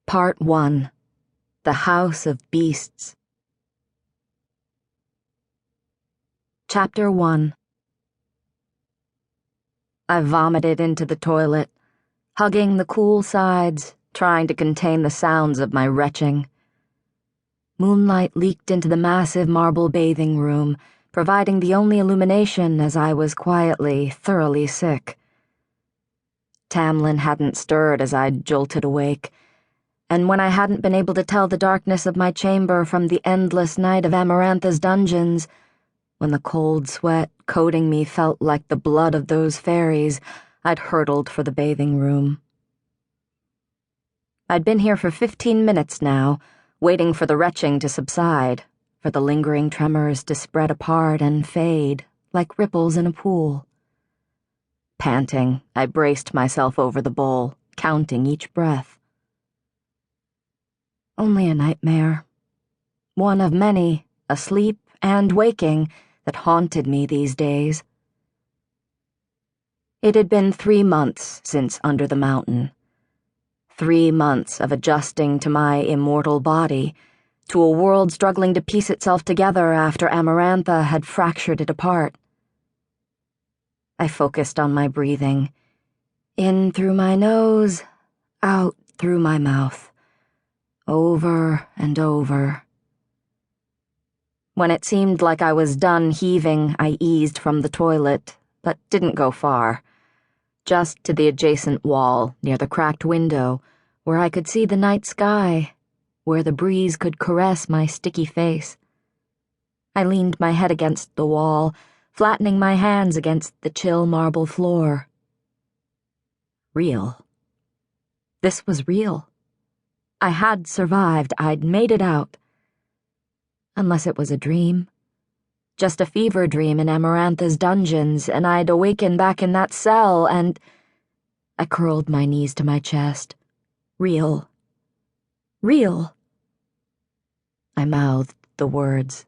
Part 1. The House of Beasts. Chapter 1. I vomited into the toilet, hugging the cool sides, trying to contain the sounds of my retching. Moonlight leaked into the massive marble bathing room, providing the only illumination as I was quietly, thoroughly sick. Tamlin hadn't stirred as I'd jolted awake, and when I hadn't been able to tell the darkness of my chamber from the endless night of Amarantha's dungeons, when the cold sweat coating me felt like the blood of those fairies, I'd hurtled for the bathing room. I'd been here for 15 minutes now, waiting for the retching to subside, for the lingering tremors to spread apart and fade like ripples in a pool. Panting, I braced myself over the bowl, counting each breath. Only a nightmare. One of many, asleep and waking, that haunted me these days. It had been 3 months since Under the Mountain. 3 months of adjusting to my immortal body, to a world struggling to piece itself together after Amarantha had fractured it apart. I focused on my breathing. In through my nose, out through my mouth. Over and over. When it seemed like I was done heaving, I eased from the toilet, but didn't go far. Just to the adjacent wall, near the cracked window, where I could see the night sky, where the breeze could caress my sticky face. I leaned my head against the wall, flattening my hands against the chill marble floor. Real. This was real. I had survived. I'd made it out. Unless it was a dream. Just a fever dream in Amarantha's dungeons, and I'd awaken back in that cell, and I curled my knees to my chest. Real. Real. I mouthed the words.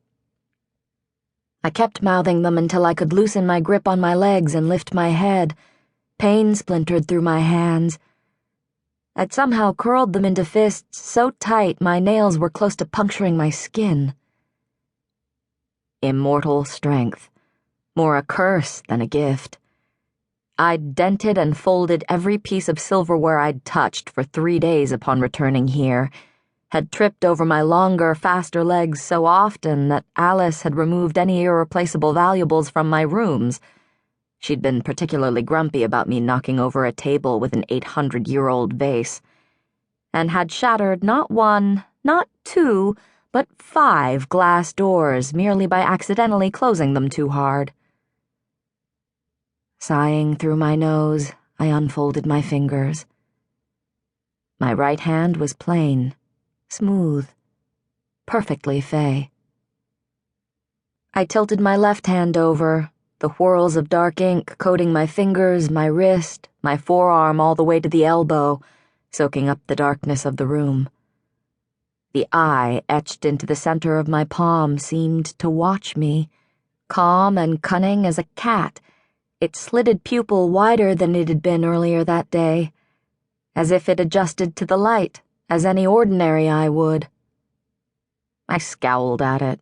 I kept mouthing them until I could loosen my grip on my legs and lift my head. Pain splintered through my hands. I'd somehow curled them into fists so tight my nails were close to puncturing my skin. Immortal strength. More a curse than a gift. I'd dented and folded every piece of silverware I'd touched for 3 days upon returning here, had tripped over my longer, faster legs so often that Alice had removed any irreplaceable valuables from my rooms. She'd been particularly grumpy about me knocking over a table with an 800-year-old vase, and had shattered not 1, not 2, but 5 glass doors merely by accidentally closing them too hard. Sighing through my nose, I unfolded my fingers. My right hand was plain, smooth, perfectly Fae. I tilted my left hand over, the whirls of dark ink coating my fingers, my wrist, my forearm all the way to the elbow, soaking up the darkness of the room. The eye etched into the center of my palm seemed to watch me, calm and cunning as a cat, its slitted pupil wider than it had been earlier that day, as if it adjusted to the light, as any ordinary eye would. I scowled at it.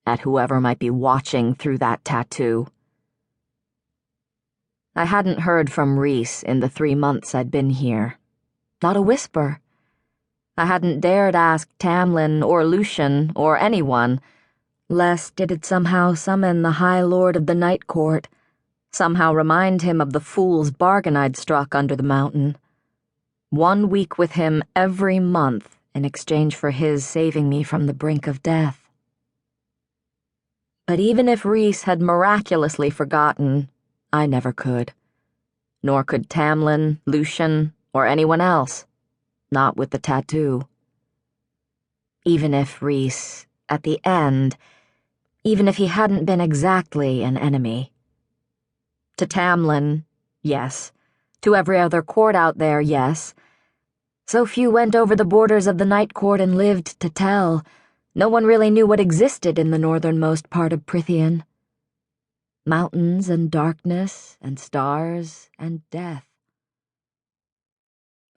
At whoever might be watching through that tattoo. I hadn't heard from Rhys in the 3 months I'd been here. Not a whisper. I hadn't dared ask Tamlin or Lucian or anyone, lest it'd somehow summon the High Lord of the Night Court, somehow remind him of the fool's bargain I'd struck under the mountain. 1 week with him every month in exchange for his saving me from the brink of death. But even if Rhys had miraculously forgotten, I never could. Nor could Tamlin, Lucian, or anyone else. Not with the tattoo. Even if Rhys, at the end, even if he hadn't been exactly an enemy. To Tamlin, yes. To every other court out there, yes. So few went over the borders of the Night Court and lived to tell. No one really knew what existed in the northernmost part of Prythian. Mountains and darkness and stars and death.